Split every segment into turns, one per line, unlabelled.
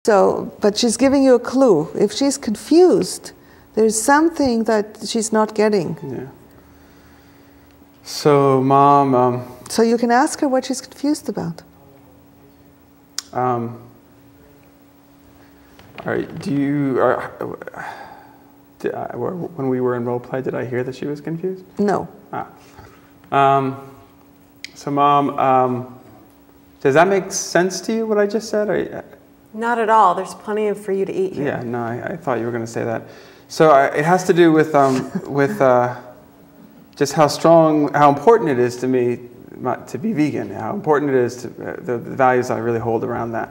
So, but she's giving you a clue. If she's confused, there's something that she's not getting.
Yeah. So, Mom.
So you can ask her what she's confused about.
All right. When we were in role play, did I hear that she was confused?
No.
So, Mom, does that make sense to you, what I just said?
Not at all. There's plenty for you to eat here.
Yeah, no, I thought you were going to say that. So it has to do with just how important it is to me to be vegan, how important it is to the values I really hold around that.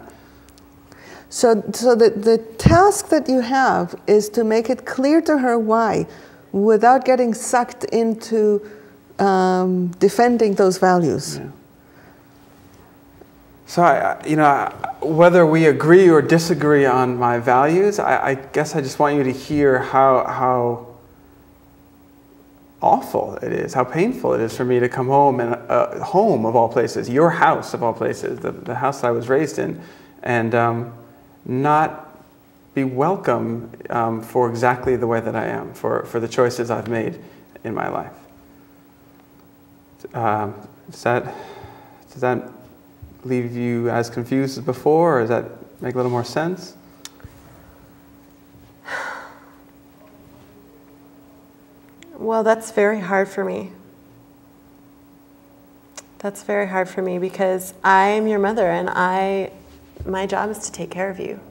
So the task that you have is to make it clear to her why, without getting sucked into defending those values.
Yeah. So, whether we agree or disagree on my values, I guess I just want you to hear how awful it is, how painful it is for me to come home, and home of all places, your house of all places, the house that I was raised in, and not be welcome for exactly the way that I am, for the choices I've made in my life. Does that leave you as confused as before, or does that make a little more sense?
Well, that's very hard for me. That's very hard for me because I'm your mother and my job is to take care of you.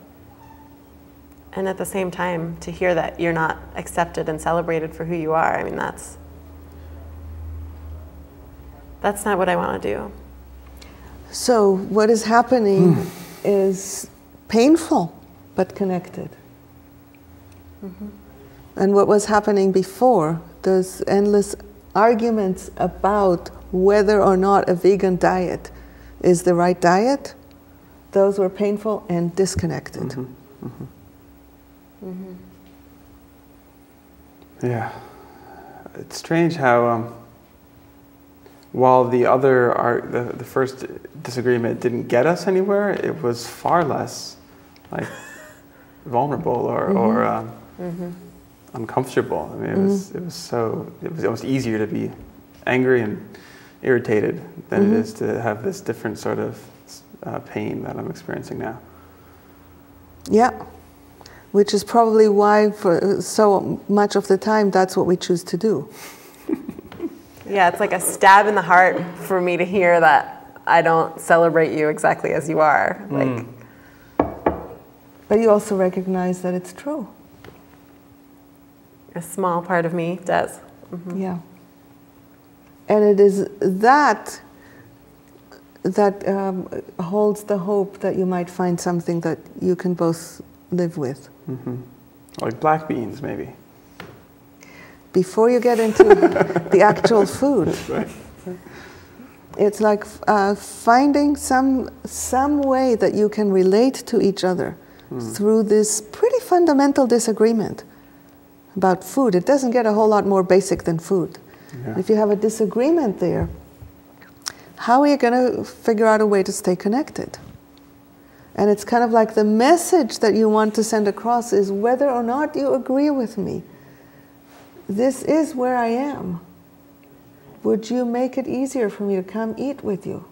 And at the same time, to hear that you're not accepted and celebrated for who you are, I mean, that's not what I want to do.
So what is happening is painful, but connected. Mm-hmm. And what was happening before, those endless arguments about whether or not a vegan diet is the right diet, those were painful and disconnected. Mm-hmm. Mm-hmm.
Mm-hmm. Yeah. It's strange how while the first disagreement didn't get us anywhere, it was far less like vulnerable or uncomfortable. I mean, it was almost easier to be angry and irritated than it is to have this different sort of pain that I'm experiencing now.
Yeah, which is probably why for so much of the time that's what we choose to do.
Yeah, it's like a stab in the heart for me to hear that I don't celebrate you exactly as you are. Like,
but you also recognize that it's true.
A small part of me does. Mm-hmm.
Yeah. And it is that holds the hope that you might find something that you can both live with.
Mm-hmm. Like black beans, maybe.
Before you get into the actual food,
right.
It's like finding some way that you can relate to each other through this pretty fundamental disagreement about food. It doesn't get a whole lot more basic than food. Yeah. If you have a disagreement there, how are you going to figure out a way to stay connected? And it's kind of like the message that you want to send across is whether or not you agree with me. This is where I am. Would you make it easier for me to come eat with you?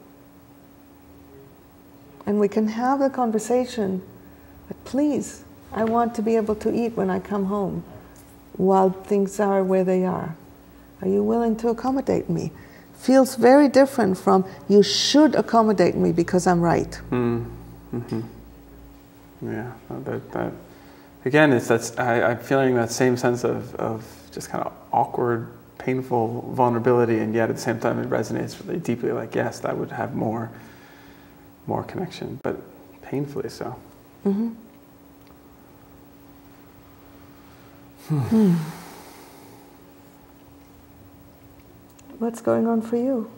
And we can have the conversation, but please, I want to be able to eat when I come home while things are where they are. Are you willing to accommodate me? Feels very different from you should accommodate me because I'm right.
Mm-hmm. Yeah, that again, I'm feeling that same sense of just kind of awkward, painful vulnerability, and yet at the same time it resonates really deeply. Like, yes, that would have more connection, but painfully so.
Mm-hmm. What's going on for you?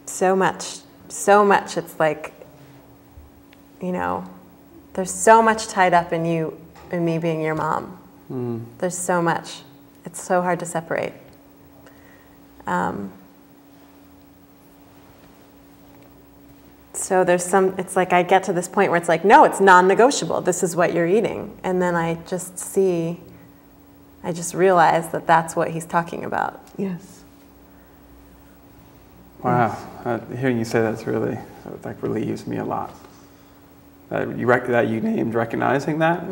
So much. It's like, there's so much tied up in you and me being your mom. There's so much. It's so hard to separate. So it's like I get to this point where it's like, no, it's non-negotiable. This is what you're eating. And then I just realize that that's what he's talking about.
Yes.
Wow. Hearing you say that's really, like, relieves me a lot. That you named recognizing that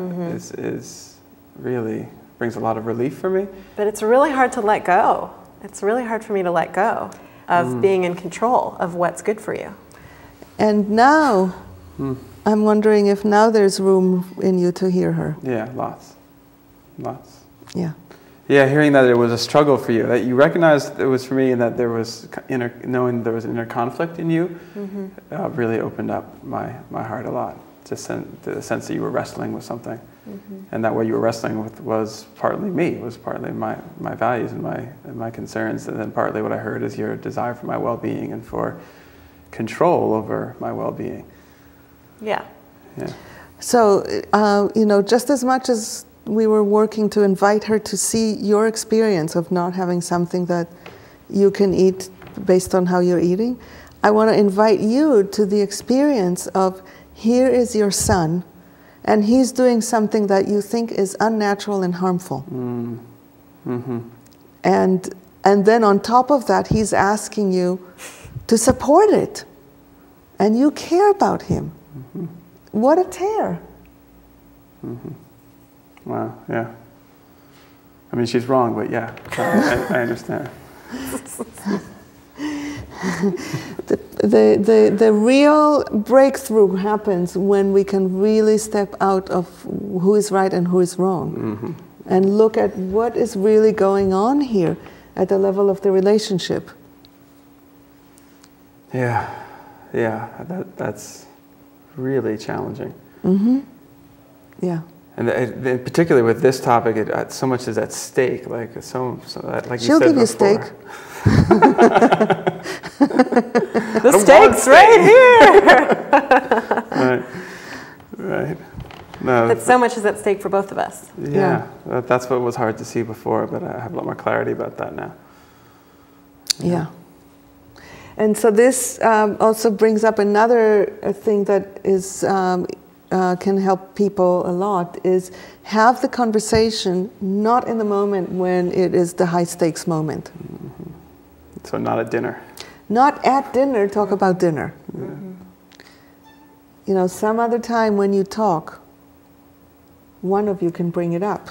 is really brings a lot of relief for me.
But it's really hard to let go. It's really hard for me to let go of being in control of what's good for you.
And now, I'm wondering if now there's room in you to hear her.
Yeah, lots.
Yeah.
Yeah, hearing that it was a struggle for you, that you recognized it was for me, and that there was knowing there was an inner conflict in you, really opened up my heart a lot. Just the sense that you were wrestling with something, and that what you were wrestling with was partly me, it was partly my values and my concerns, and then partly what I heard is your desire for my well-being and for control over my well-being.
Yeah.
Yeah.
So, just as much as we were working to invite her to see your experience of not having something that you can eat based on how you're eating, I want to invite you to the experience of, here is your son, and he's doing something that you think is unnatural and harmful. And then on top of that, he's asking you to support it. And you care about him. What a tear.
Wow, yeah. I mean, she's wrong, but yeah, I understand.
The real breakthrough happens when we can really step out of who is right and who is wrong, and look at what is really going on here at the level of the relationship.
Yeah, that's really challenging.
Yeah.
And particularly with this topic, so much is at stake. Like like
She'll
you said
give you
before.
steak.
The steak's right here.
Right. No.
But so much is at stake for both of us.
Yeah. That's what was hard to see before, but I have a lot more clarity about that now.
Yeah. And so this also brings up another thing that is can help people a lot, is have the conversation not in the moment when it is the high stakes moment.
So not at dinner.
Not at dinner, talk about dinner. Some other time when you talk, one of you can bring it up.